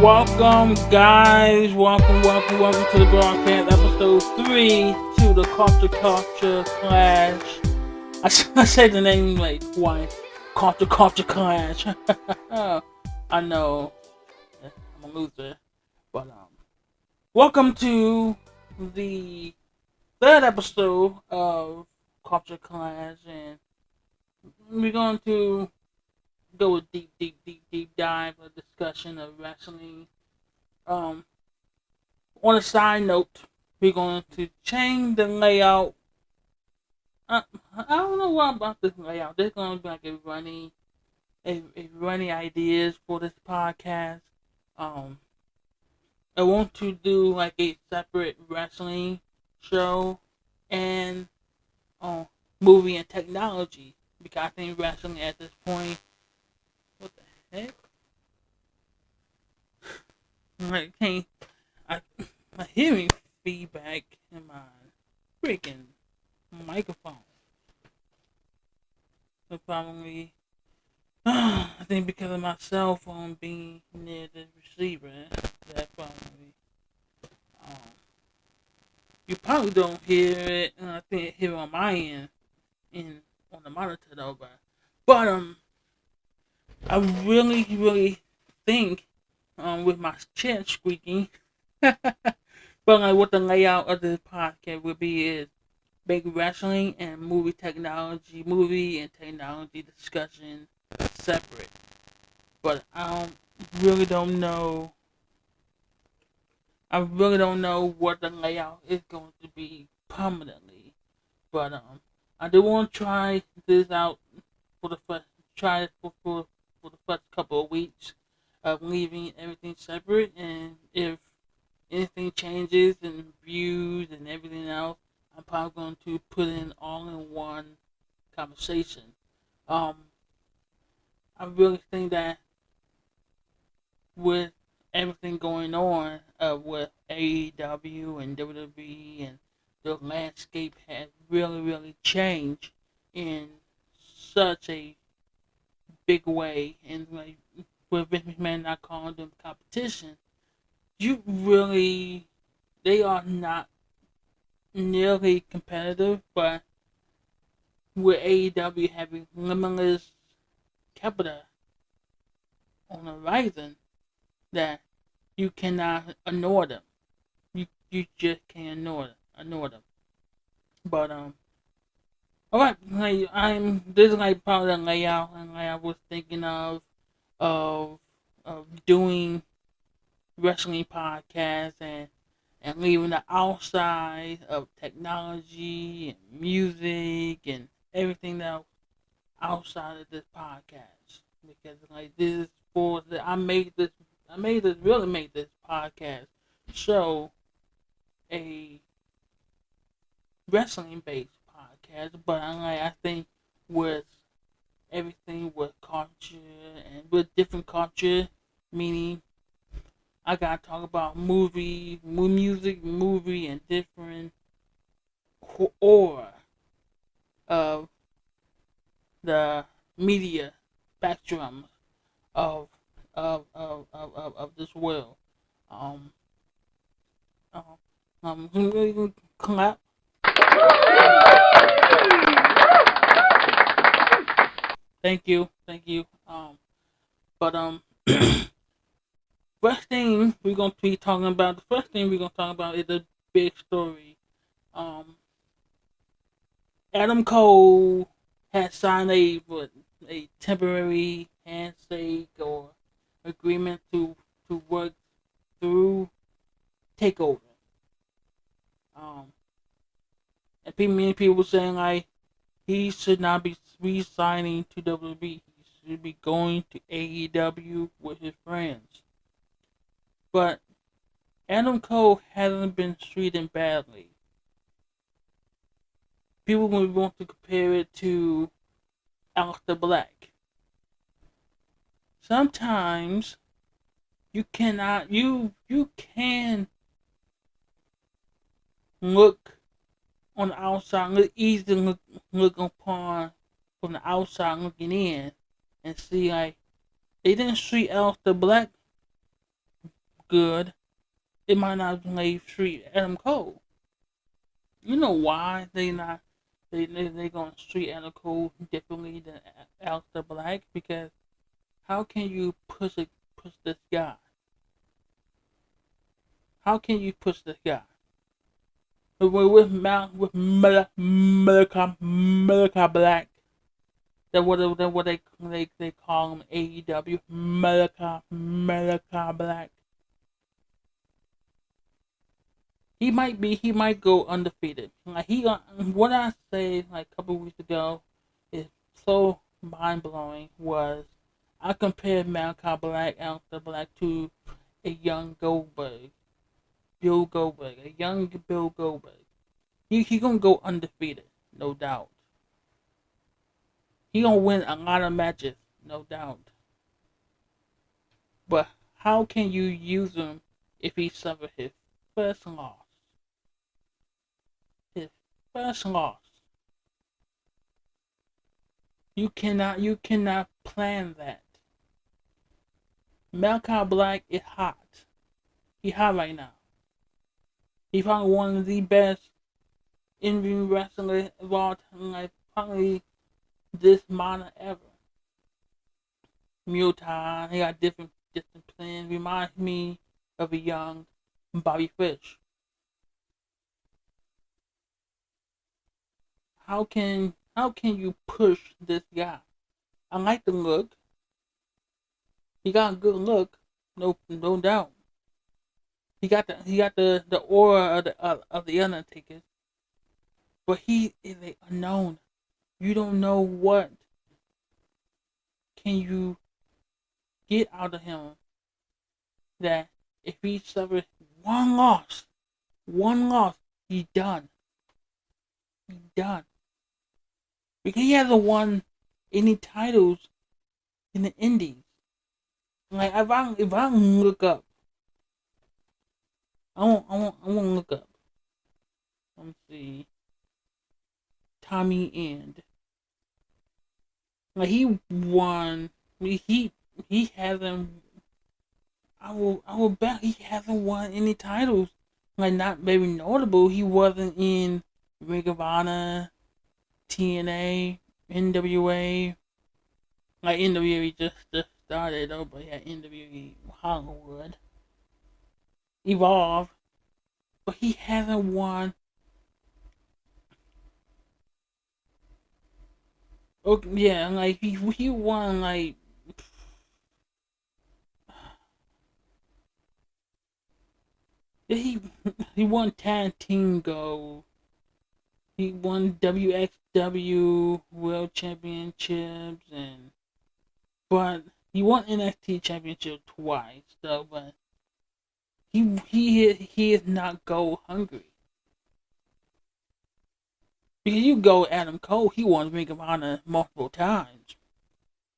Welcome, guys. Welcome to the broadcast, episode 3 to the Culture Clash. I said the name like twice. Culture Clash. I know. I'm a loser. But, welcome to the third episode of Culture Clash, and we're going to go a deep dive of discussion of wrestling. On a side note, we're going to change the layout. I don't know what about this layout. There's going to be like a running ideas for this podcast. I want to do like a separate wrestling show and movie and technology, because I think wrestling at this point. What the heck? I can't. My hearing feedback in my freaking microphone. So probably, I think because of my cell phone being near the receiver, that probably, um, you probably don't hear it. And I think hear it on my end, on the monitor though. But I really think, with my chair squeaking. But like what the layout of the podcast will be is big wrestling and movie and technology discussion separate. But really don't know. I really don't know what the layout is going to be permanently. But I do want to try this out for the first try it for the first couple of weeks of leaving everything separate, and if anything changes and views and everything else, I'm probably going to put in all in one conversation. Um, I really think that with everything going on with AEW and WWE, and the landscape has really changed in such a big way, and like with Vince McMahon not calling them competition, they are not nearly competitive, but with AEW having limitless capital on the horizon, that you cannot ignore them. You just can't ignore them. But alright, like this is like part of the layout, and like I was thinking of doing wrestling podcasts, and leaving the outside of technology and music and everything else outside of this podcast, because like this is for the really made this podcast show a wrestling based podcast, but I think with everything with culture and with different culture, meaning I gotta talk about music, movie, and different core of the media spectrum of this world. Um, really clap. Thank you. But first thing we're gonna be talking about. The first thing we're gonna talk about is a big story. Um, Adam Cole has signed a temporary handshake or agreement to work through Takeover. Um, and many people were saying like he should not be re-signing to WWE. He should be going to AEW with his friends. But Adam Cole hasn't been treated badly. People will want to compare it to Aleister Black. Sometimes you can look on the outside, look upon from the outside looking in, and see like they didn't treat Aleister Black good, it might not like treat Adam Cole. You know why they gonna treat Adam Cole differently than Aleister Black? Because how can you push this guy? How can you push this guy? With Malachi Black, that what they call him AEW Malachi Black. He might go undefeated. Like what I said like a couple weeks ago is so mind blowing. Was I compared Malachi Black, Aleister Black to a young Goldberg, Bill Goldberg, a young Bill Goldberg. He gonna go undefeated, no doubt. He gonna win a lot of matches, no doubt. But how can you use him if he suffered his first loss? His first loss. You cannot plan that. Malachi Black is hot. He hot right now. He's probably one of the best in-ring wrestlers of all time. Like probably this modern ever. Mule time. He got different plans. Reminds me of a young Bobby Fish. How can you push this guy? I like the look. He got a good look, no doubt. He got the aura of the Undertaker, but he is a unknown. You don't know what can you get out of him. That if he suffers one loss, he's done. He's done because he hasn't won any titles in the Indies. Like if I look up, I won't look up. Let me see. Tommy End. Like he won. He hasn't. I will bet he hasn't won any titles. Like not very notable. He wasn't in Ring of Honor, TNA, NWA. Like NWA just started though, but yeah, NWA Hollywood. Evolve. But he hasn't won. Okay, yeah, like he won like he he won tag team gold. He won WXW World Championships but he won NXT Championship twice though. But he is not gold hungry. Because you go Adam Cole, he won Ring of Honor multiple times.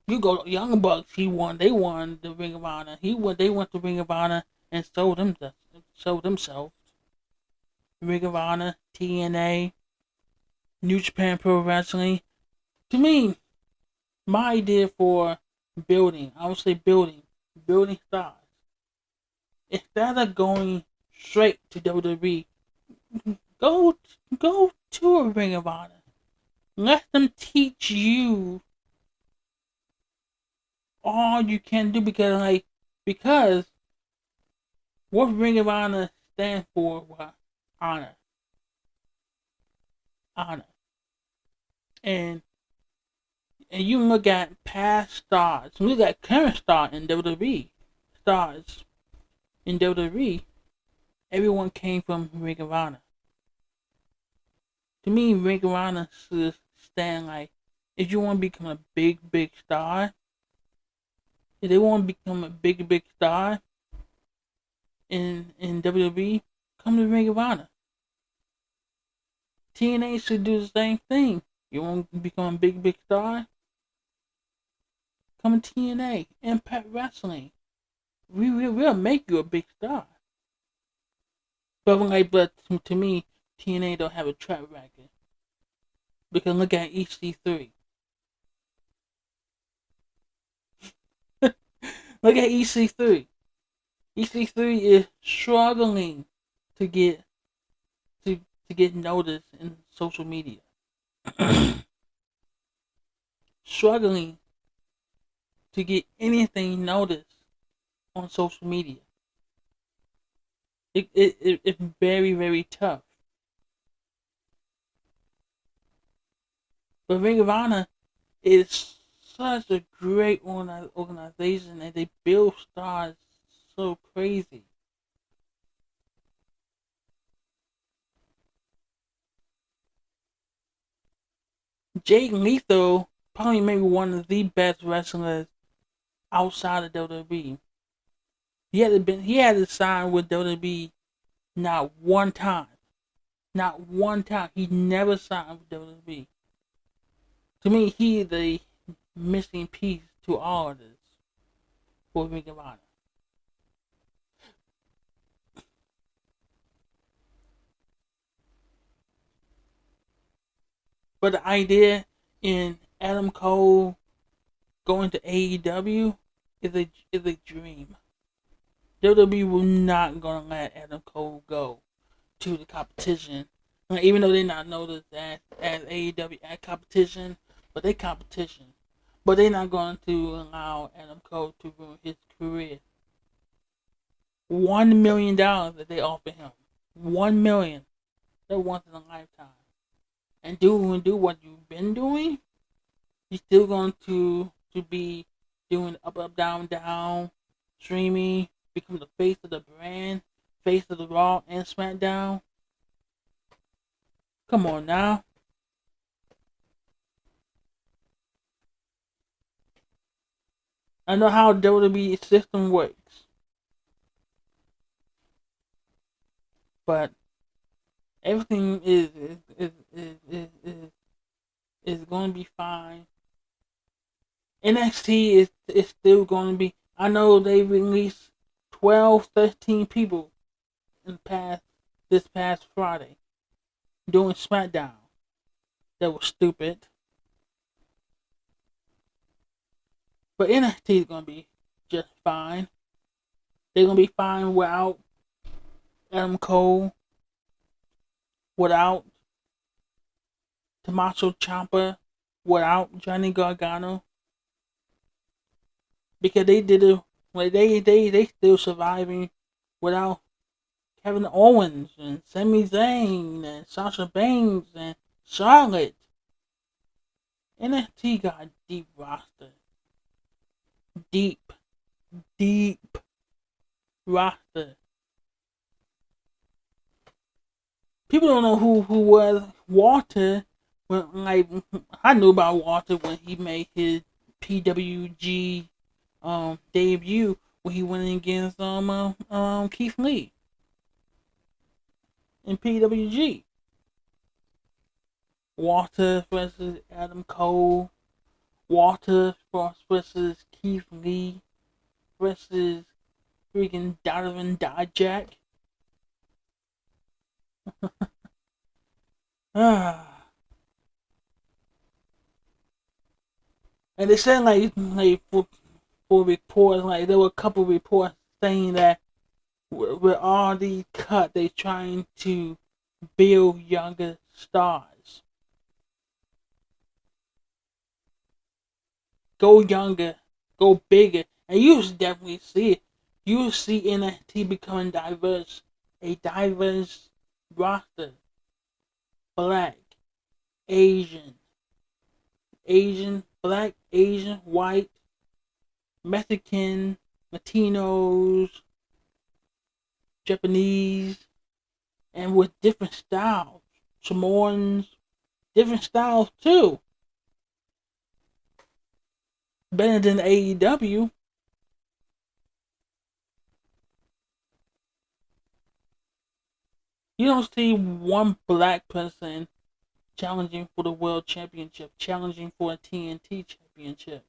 You go Young Bucks, they won the Ring of Honor. They went to Ring of Honor and sold themselves. Ring of Honor, TNA, New Japan Pro Wrestling. To me, my idea for building, I would say building stars. Instead of going straight to WWE, go go to a Ring of Honor. Let them teach you all you can do because what Ring of Honor stands for was honor. Honor. And you look at past stars, look at current stars in WWE. Stars in WWE, everyone came from Ring of Honor. To me, Ring of Honor should stand like if you want to become a big star, if they want to become a big star in WWE, come to Ring of Honor. TNA should do the same thing. You want to become a big star? Come to TNA, Impact Wrestling. We'll make you a big star. But to me, TNA don't have a track record. Because look at EC3. Look at EC3. EC3 is struggling to get to get noticed in social media. Struggling to get anything noticed on social media. It's very, very tough. But Ring of Honor is such a great organization and they build stars so crazy. Jay Lethal probably maybe one of the best wrestlers outside of WWE. He had to sign with WWE not one time. Not one time. He never signed with WWE. To me, he is the missing piece to all of this for Ring of Honor. But the idea in Adam Cole going to AEW is a dream. WWE will not gonna let Adam Cole go to the competition. Even though they're not noticed as AEW at competition, but they competition. But they're not going to allow Adam Cole to ruin his career. $1 million that they offer him. 1 million. That once in a lifetime. And do what you've been doing. You're still going to be doing up, down, down, streaming, become the face of the brand, face of the Raw and SmackDown. Come on now. I know how WWE system works, but everything is going to be fine. NXT is still going to be. I know they released 12, 13 people in this past Friday doing SmackDown. That was stupid. But NXT is going to be just fine. They're going to be fine without Adam Cole, without Tommaso Ciampa, without Johnny Gargano. Because they did it, like they still surviving without Kevin Owens and Sami Zayn and Sasha Banks and Charlotte. NXT got a deep roster. Deep roster. People don't know who was Walter. When, like, I knew about Walter when he made his PWG debut when he went against Keith Lee in PWG. Walter versus Adam Cole. Walter versus Keith Lee versus freaking Donovan Dijak. And they said like for reports, like there were a couple of reports saying that with all these cuts, they trying to build younger stars. Go younger, go bigger, and you definitely see it. You see NXT becoming diverse, a diverse roster. Black, Asian, black, Asian, white, Mexican, Latinos, Japanese, and with different styles. Samoans, different styles too. Better than AEW. You don't see one black person challenging for the world championship, challenging for a TNT championship.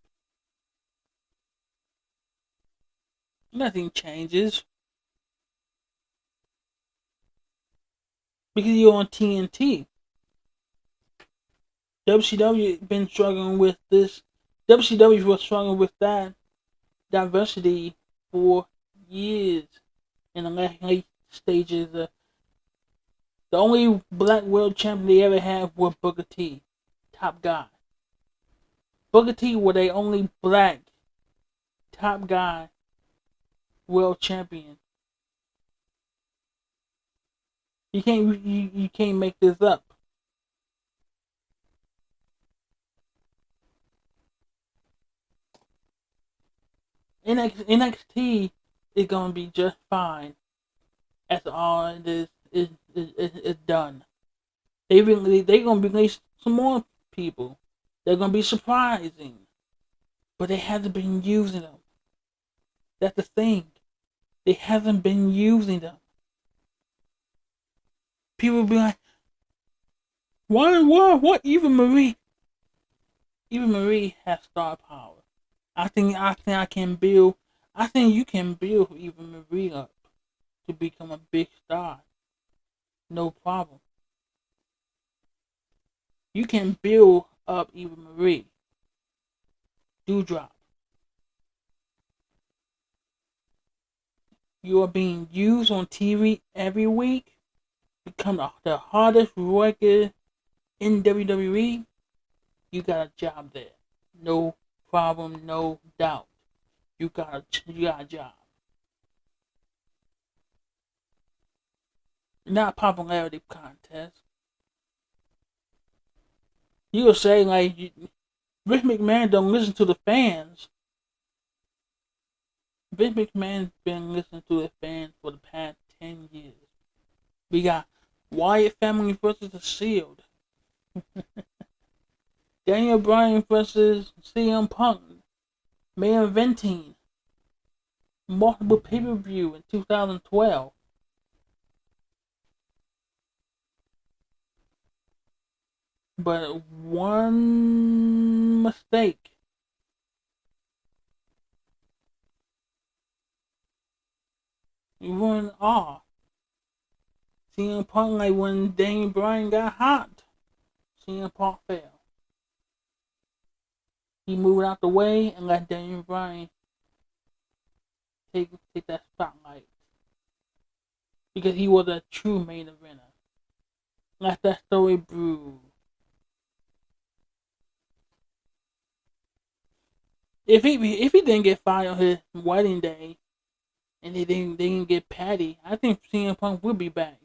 Nothing changes. Because you're on TNT. WCW been struggling with this. WCW was struggling with that diversity for years in the late stages. The only black world champion they ever had was Booker T, top guy. Booker T was the only black top guy world champion. You can't make this up. NXT is gonna be just fine. That's all it is. It's done. They gonna release some more people. They're gonna be surprising, but they haven't been using them. That's the thing. They haven't been using them. People be like, what? Eva Marie has star power. I think I can build. I think you can build Eva Marie up to become a big star. No problem. You can build up Eva Marie. Dewdrop. You are being used on TV every week. Become the hardest worker in WWE. You got a job there. No problem, no doubt. You got a job. Not a popularity contest. You were saying like Vince McMahon don't listen to the fans. Vince McMahon's been listening to the fans for the past 10 years. We got Wyatt family versus the Shield. Daniel Bryan versus CM Punk. Main eventing. Multiple pay-per-view in 2012. But one mistake. You ruined all. CM Punk, like when Daniel Bryan got hot, CM Punk fell. He moved out the way and let Daniel Bryan take that spotlight. Because he was a true main eventer. Let that story brew. If he didn't get fired on his wedding day, and they didn't get Patty, I think CM Punk will be back.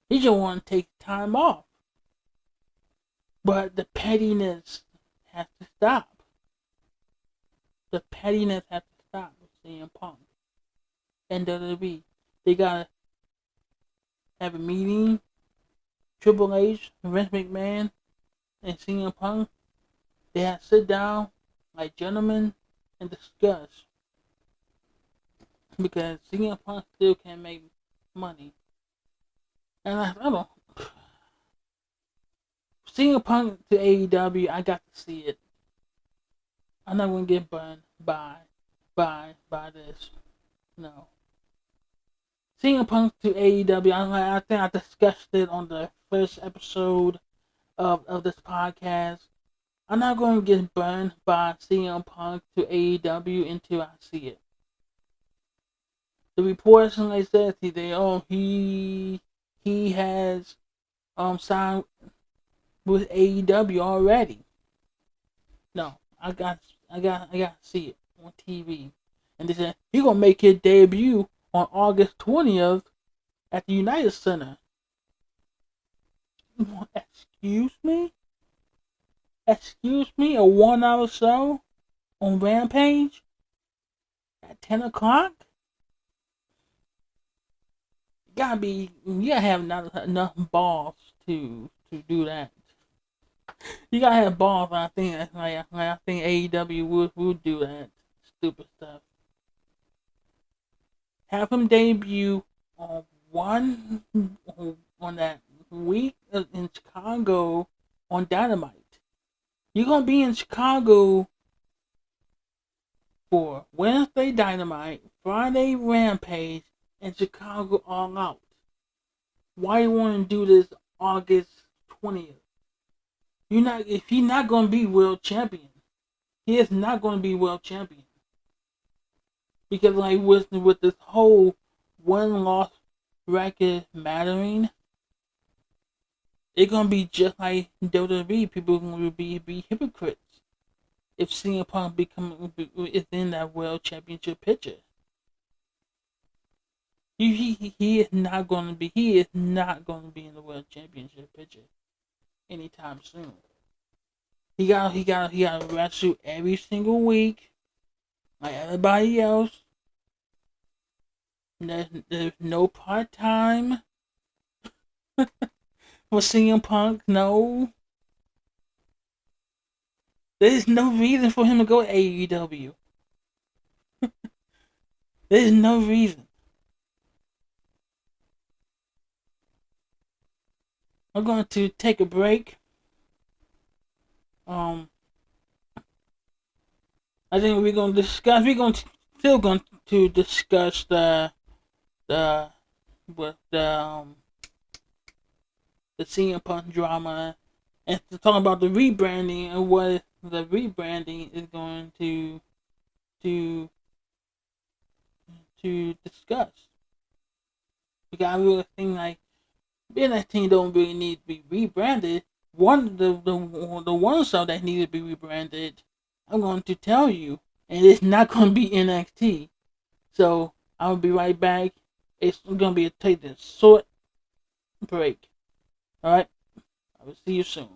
He just want to take time off, but the pettiness has to stop. The pettiness has to stop with CM Punk and WWE. They gotta have a meeting. Triple H, Vince McMahon, and CM Punk. They have to sit down like gentlemen and discuss. Because CM Punk still can make money. And I don't. CM Punk to AEW, I got to see it. I'm not gonna get burned by this. No. CM Punk to AEW, I think I discussed it on the first episode of this podcast. I'm not going to get burned by CM Punk to AEW until I see it. The reports, like I said, he has signed with AEW already. No, I got to see it on TV. And they said he's gonna make his debut on August 20th at the United Center. Excuse me? Excuse me? A 1-hour show on Rampage at 10 o'clock? You gotta have enough balls to do that. You gotta have balls. I think AEW would do that stupid stuff. Have him debut on that week in Chicago on Dynamite. You're gonna be in Chicago for Wednesday Dynamite, Friday Rampage, and Chicago All Out. Why you want to do this August 20th? If he's not gonna be world champion, he is not gonna be world champion. Because like with this whole one loss record mattering, it's gonna be just like WWE. People are gonna be hypocrites if CM Punk is in that world championship picture. He is not gonna be in the world championship picture anytime soon. He got to wrestle every single week like everybody else. There's no part time for CM Punk. No, there's no reason for him to go to AEW. There's no reason. I'm going to take a break. Um, I think we're going to discuss. Still going to discuss the with the CM Punk drama, and to talk about the rebranding and what the rebranding is going to discuss. Because I really think like NXT don't really need to be rebranded. The one show that needs to be rebranded, I'm going to tell you, and it's not going to be NXT. So I'll be right back. It's going to be a short break. All right, I will see you soon.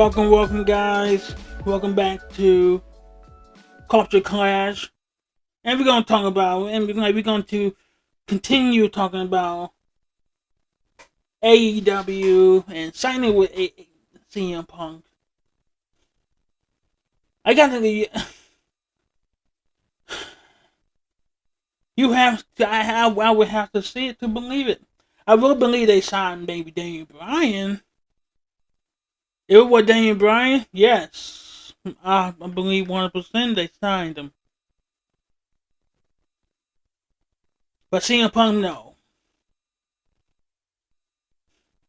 Welcome, guys. Welcome back to Culture Clash, and we're going to continue talking about AEW and signing with CM Punk. I got to you have to. I would have to see it to believe it. I will believe they signed maybe Daniel Bryan. It was Daniel Bryan? Yes. I believe 100% they signed him. But CM Punk, no.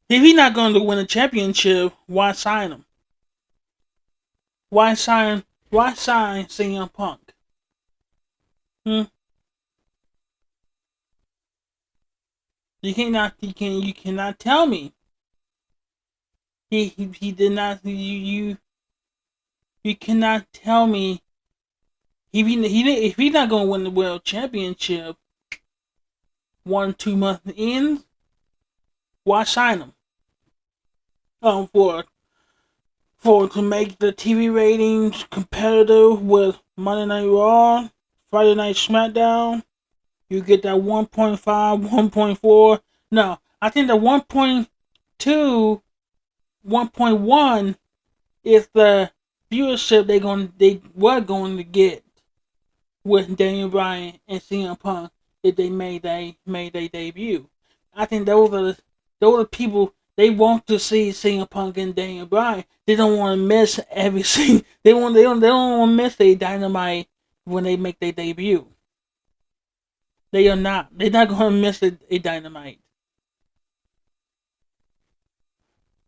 If he's not going to win a championship, why sign him? Why sign CM Punk? You cannot tell me He did not. You cannot tell me if he's not going to win the world championship 1 2 months in. Why sign him? For to make the TV ratings competitive with Monday Night Raw, Friday Night SmackDown. You get that 1.5, 1.4. No, I think the 1.2, 1.1 is the viewership they were going to get with Daniel Bryan and CM Punk if they made their debut. I think those are people they want to see CM Punk and Daniel Bryan. They don't want to miss everything. They don't want to miss a Dynamite when they make their debut. They are not. They're not going to miss a Dynamite.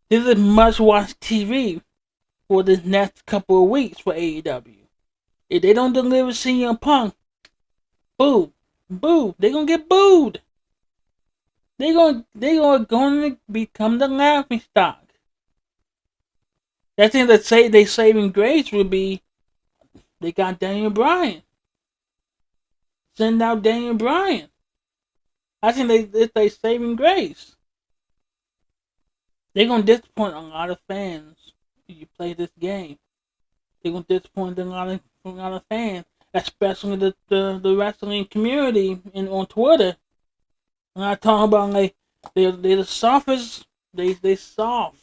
This is must watch TV for the next couple of weeks for AEW. If they don't deliver CM Punk, boo, boo, they're gonna get booed. They are going to become the laughing stock. That thing that say they saving grace would be they got Daniel Bryan. Send out Daniel Bryan. I think they saving grace. They're gonna disappoint a lot of fans if you play this game. They're gonna disappoint a lot of fans, especially the wrestling community and on Twitter. And I talk about like they're the softest. They soft.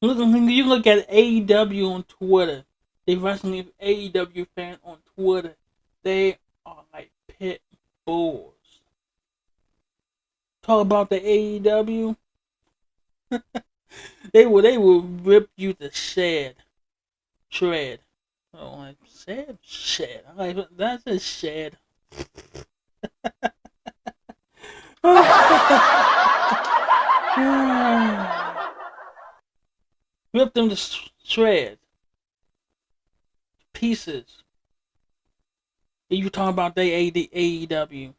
You look at AEW on Twitter. The wrestling AEW fan on Twitter. They are like pit bulls. Talk about the AEW. They will rip you to shred. Oh, like shed. Like that's a shed. Rip them to shreds, pieces. If you talking about the AEW,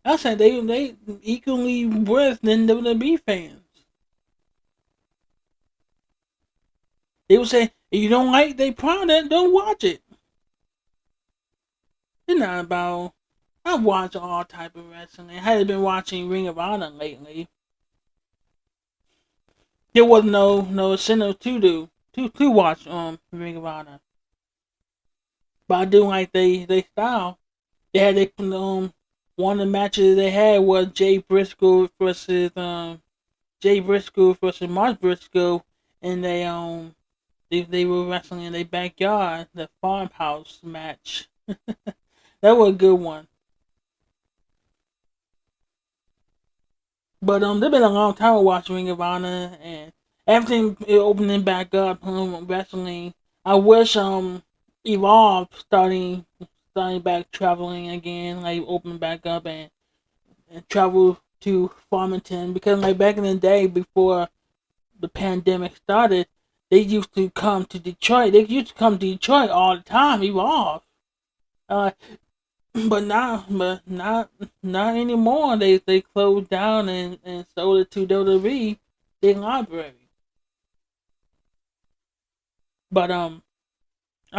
I said they equally worse than WWE fans. They would say if you don't like their product, don't watch it. It's not about. I watch all type of wrestling. I had been watching Ring of Honor lately. There was no incentive to watch Ring of Honor, but I do like they style. They had one of the matches they had was Jay Briscoe versus Mark Briscoe, and they were wrestling in their backyard, the farmhouse match. That was a good one. But it's been a long time watching Ring of Honor and everything opening back up wrestling. I wish Evolve starting back traveling again, like opening back up and travel to Farmington because like back in the day before the pandemic started, they used to come to Detroit. They used to come to Detroit all the time. Evolve. Uh, but not anymore. They closed down and sold it to WWE, their library. But I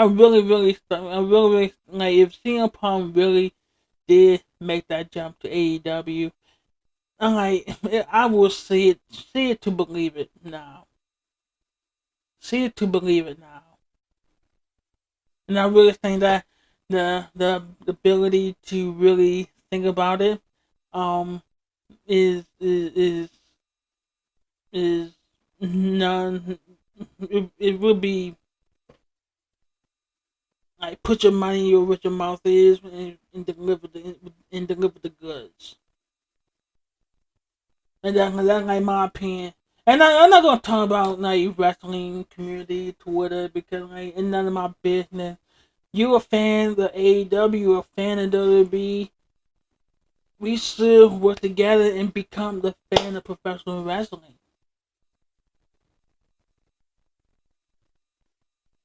really like if CM Punk really did make that jump to AEW. I'm like I will see it to believe it now. See it to believe it now. And I really think that the ability to really think about it um is none. It will be like put your money where your mouth is and deliver the goods. And that's like my opinion. And I'm not gonna talk about like wrestling community Twitter because like it's none of my business. You a fan of AEW, a fan of WWE. We should work together and become the fan of professional wrestling.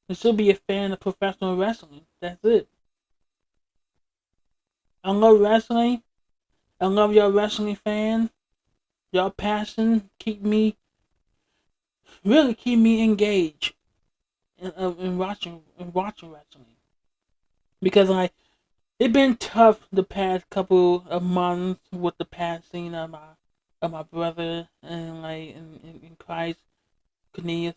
You should be a fan of professional wrestling. That's it. I love wrestling. I love your wrestling fan. Y'all passion really keep me engaged in watching wrestling, because like it's been tough the past couple of months with the passing of my brother and like in Christ, Cornelius.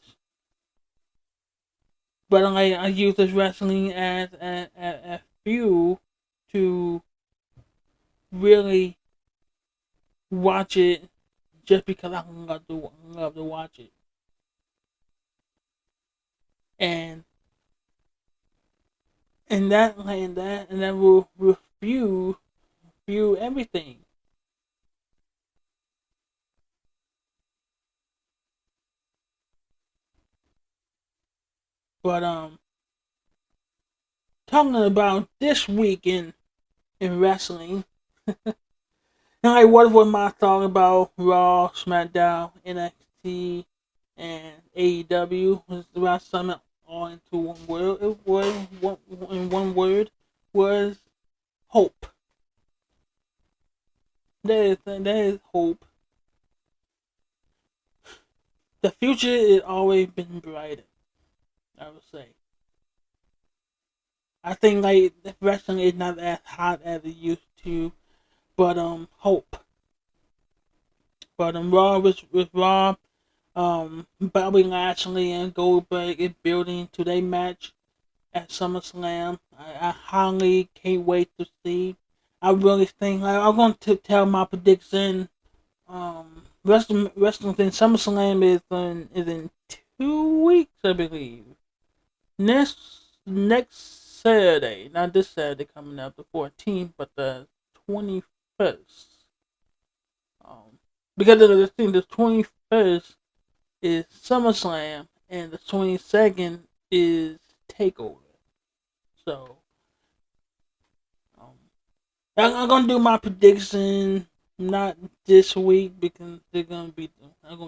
But like I use this wrestling as a fuel to really watch it, just because I love to watch it. And that will fuel everything. But talking about this week in wrestling, like what was my thought about Raw, SmackDown, NXT, and AEW? Was about sum it all into one word. It was in one word was hope. There is hope. The future has always been brighter, I would say. I think like wrestling is not as hot as it used to, but hope. But Raw with Raw, Bobby Lashley and Goldberg is building to their match at SummerSlam. I highly can't wait to see. I really think like, I'm going to tell my prediction. Wrestling in SummerSlam is in 2 weeks, I believe. Next Saturday, not this Saturday coming up, the 14th, but the 21st. Because of the thing, the 21st is SummerSlam, and the 22nd is Takeover. So, um, I'm gonna do my prediction not this week because I'm gonna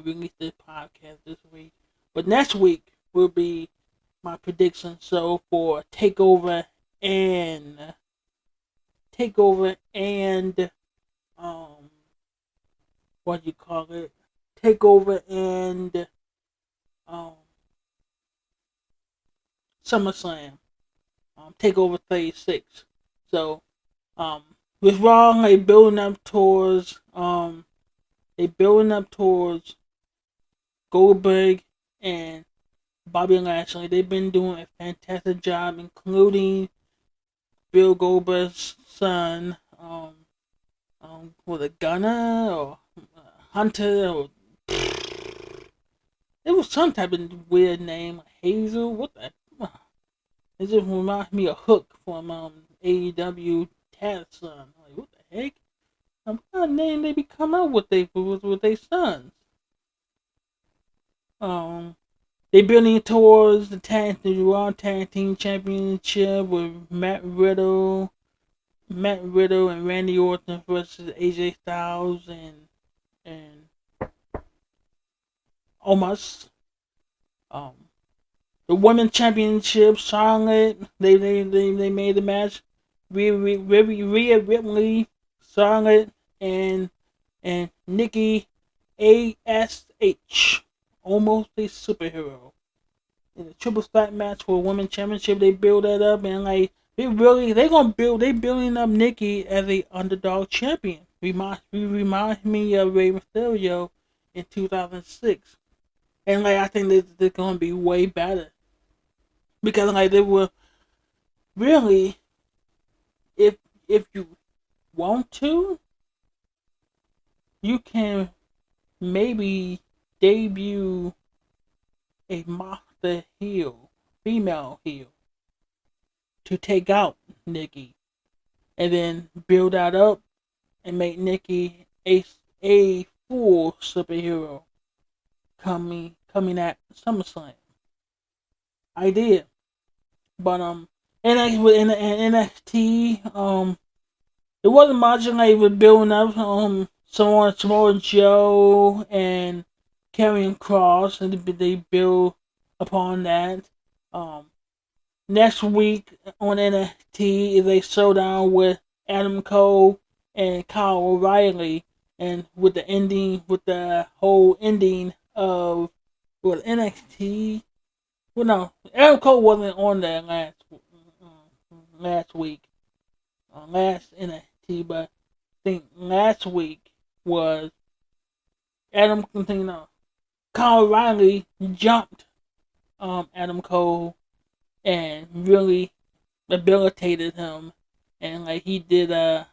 release this podcast this week, but next week will be my prediction show for and Takeover and um what do you call it? Takeover and um SummerSlam. Takeover 36. So um with Raw they building up towards Goldberg and Bobby Lashley. They've been doing a fantastic job, including Bill Goldberg's son, was it Gunner or Hunter or it was some type of weird name, Hazel. What the? It just reminds me of Hook from AEW Taz's son. Like what the heck? What kind of name they be coming up with their sons? Um, they building towards the Raw Tag Team Championship with Matt Riddle and Randy Orton versus AJ Styles and Omos. Um, the Women's Championship, Charlotte. They made the match. Rhea Ripley, Charlotte, and Nikki ASH, almost a superhero. In a triple threat match for a women's championship, they build that up and like they building up Nikki as a underdog champion. Remind me of Rey Mysterio in 2006, and like I think they're gonna be way better because like they were really, if you want to, you can maybe debut a Martha heel, female heel, to take out Nikki, and then build that up and make Nikki a full superhero coming at SummerSlam. I did, but with NXT it wasn't much like it was building up Samoa Joe and Karrion Kross, and they build upon that. Um, Next week on NXT is a showdown with Adam Cole and Kyle O'Reilly and with the whole ending of NXT. Well, no, Adam Cole wasn't on there last week, last NXT, but I think last week was Adam. Kyle O'Reilly jumped Adam Cole and really debilitated him, and like he did the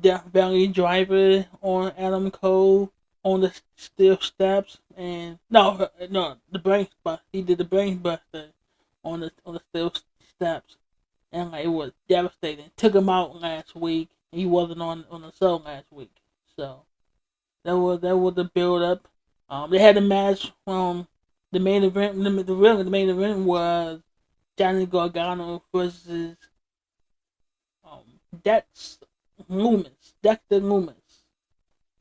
Death Valley driver on Adam Cole on the steel steps, and no, the brain buster. He did the brain buster on the steel steps, and like it was devastating. Took him out last week. He wasn't on the show last week, so that was the build up. They had a match. The main event, the main event was Johnny Gargano versus Dex Dexter Loomis,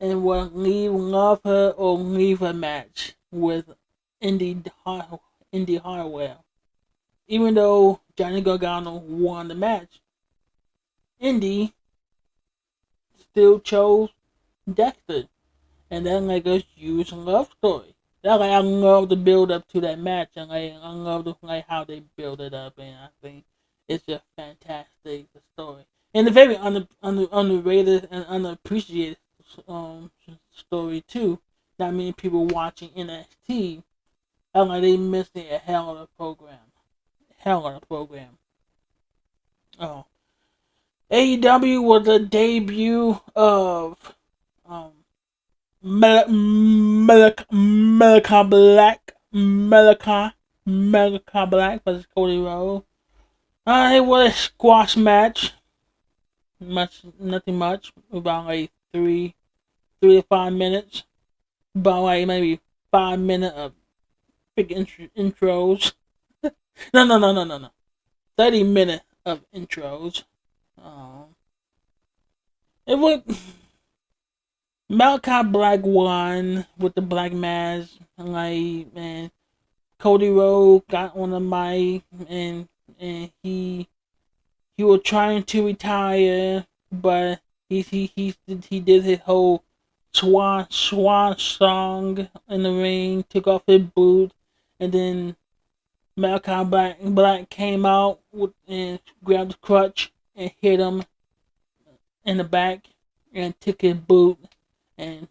and will love her or leave her match with Indy Hartwell. Even though Johnny Gargano won the match, Indy still chose Dexter, and then like a huge love story. That like I love the build up to that match, and like I love how they build it up, and I think it's just fantastic the story, and a very underrated and underappreciated um story too. Not many people watching NXT, and like they missing a hell of a program, hell of a program. Oh, AEW was a debut of um Malachi Black versus Cody Rhodes. It was a squash match. Nothing much. About like 3 to 5 minutes. About like maybe 5 minutes of big intros. No. 30 minutes of intros. Um, it was Malachi Black won with the black mask. Like, man, Cody Rhodes got on the mic, and he was trying to retire, but he did his whole swan song in the ring, took off his boot, and then Malachi Black came out and grabbed the crutch and hit him in the back and took his boot, and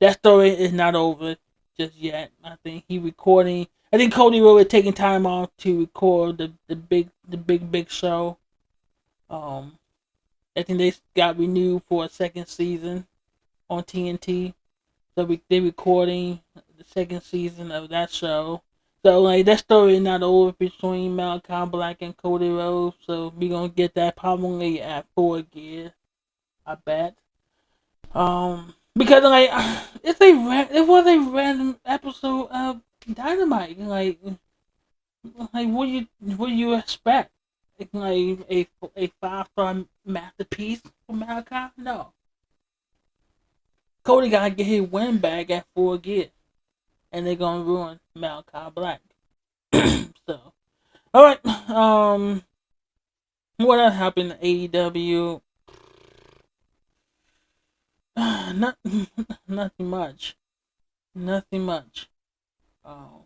that story is not over just yet. I think he recording. I think Cody Rhodes taking time off to record the big show. Um, I think they got renewed for a second season on TNT. So they recording the second season of that show. So like that story is not over between Malachi Black and Cody Rhodes. So we gonna get that probably at 4 Gear, I bet. Because like it was a random episode of Dynamite. Like what do you expect? Like a 5-star masterpiece for Malachi? No. Cody gotta get his win back at 4 Gear, and they're gonna ruin Malachi Black. So, all right. What else happened in AEW? Not nothing much. Nothing much. Um,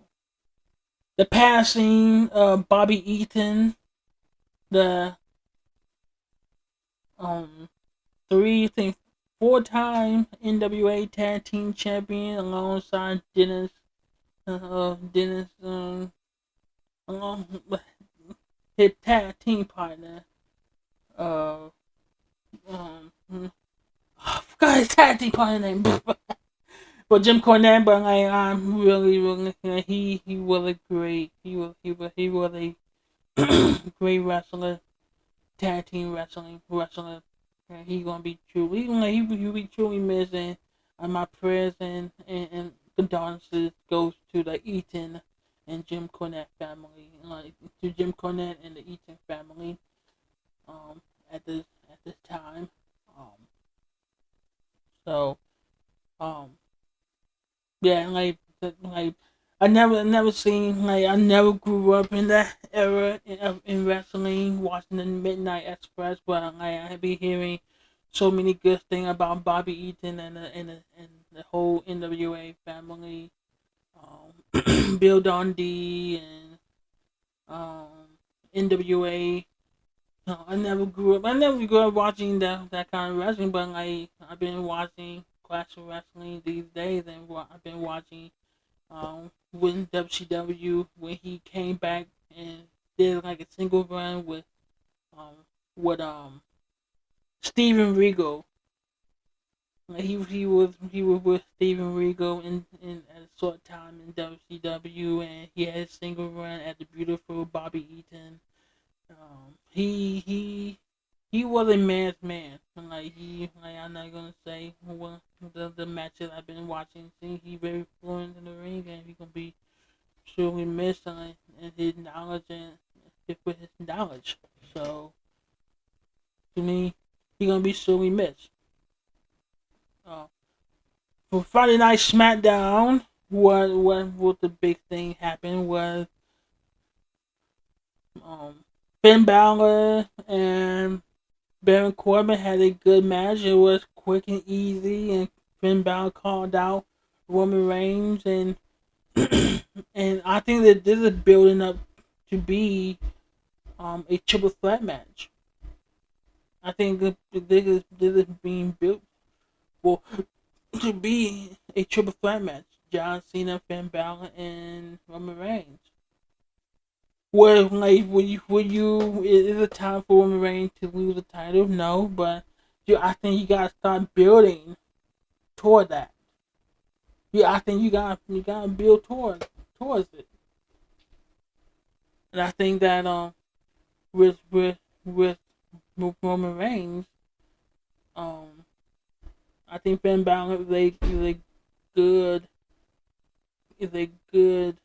the passing of Bobby Eaton, the um 4-time NWA Tag Team Champion, alongside Dennis, along with his tag team partner, uh, I forgot his tag team partner name, but Jim Cornette. But like, I'm really, he was a great, he was a great wrestler, tag team wrestler. And he gonna be true. He be truly missing. And my prayers and condolences goes to the Eaton and Jim Cornette family, like to Jim Cornette and the Eaton family. At this time. Um, so um, yeah, like I never seen like I never grew up in that era in wrestling, watching the Midnight Express, but like I be hearing so many good things about Bobby Eaton and the whole NWA family. Bill Dundee and NWA. I never grew up. I never grew up watching that kind of wrestling, but like I've been watching classic wrestling these days, and I've been watching when WCW when he came back and did like a single run um with Steven Regal. Like he was with Steven Regal in at a short time in WCW, and he had a single run at the beautiful Bobby Eaton. He was a man's man. I'm not gonna say what the matches I've been watching. See, he very fluent in the ring, and he gonna be surely missed and his knowledge and with his knowledge. So to me, he gonna be surely missed. Uh, for Friday Night SmackDown, what the big thing happened was Finn Balor and Baron Corbin had a good match. It was quick and easy, and Finn Balor called out Roman Reigns, and and I think that this is building up to be a triple threat match. I think that this is being built for to be a triple threat match. John Cena, Finn Balor, and Roman Reigns. Well, like, is it time for Roman Reigns to lose the title? No, but I think you gotta start building toward that. Yeah, I think you gotta build towards it, and I think that with with with, with Roman Reigns, um, I think Finn Balor good is a good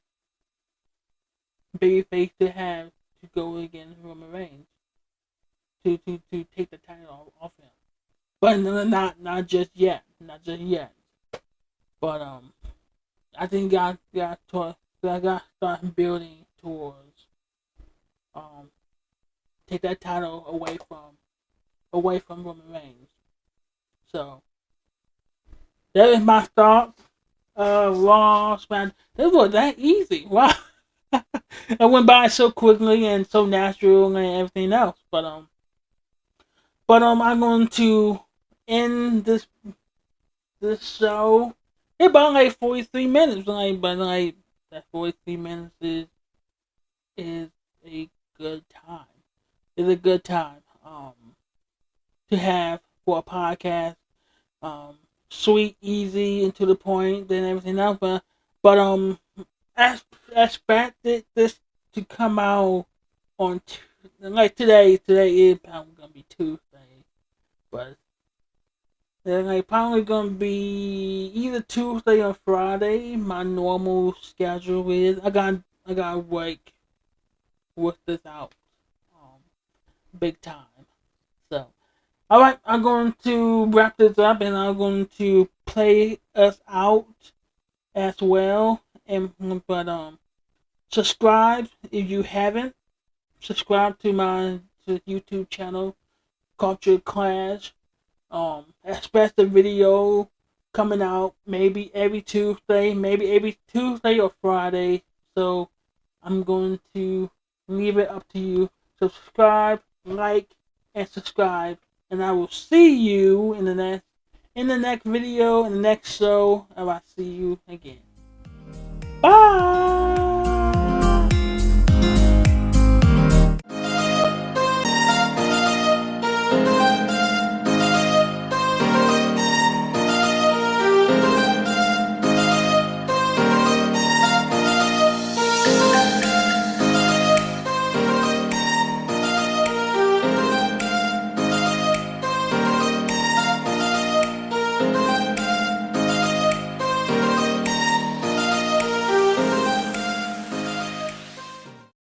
babyface to have to go against Roman Reigns to take the title off him. But not just yet, not just yet. But I think I got start building towards um take that title away from Roman Reigns. So that is my thoughts. Raw, Smack. This was that easy. Wow. I went by so quickly and so natural and everything else. But I'm going to end this show. It's about like 43 minutes, but that 43 minutes is a good time. It's a good time to have for a podcast. Um, Sweet, easy, and to the point, and everything else. But I expected this to come out on like today. Today is probably gonna be Tuesday, but they're like probably gonna be either Tuesday or Friday. My normal schedule is I got to work this out, um, big time. So all right, I'm going to wrap this up, and I'm going to play us out as well. And but subscribe if you haven't. Subscribe to my YouTube channel, Culture Clash. Expect the video coming out maybe every Tuesday or Friday. So I'm going to leave it up to you. Subscribe, like, and subscribe, and I will see you in the next video, in the next show, and I'll see you again. Bye.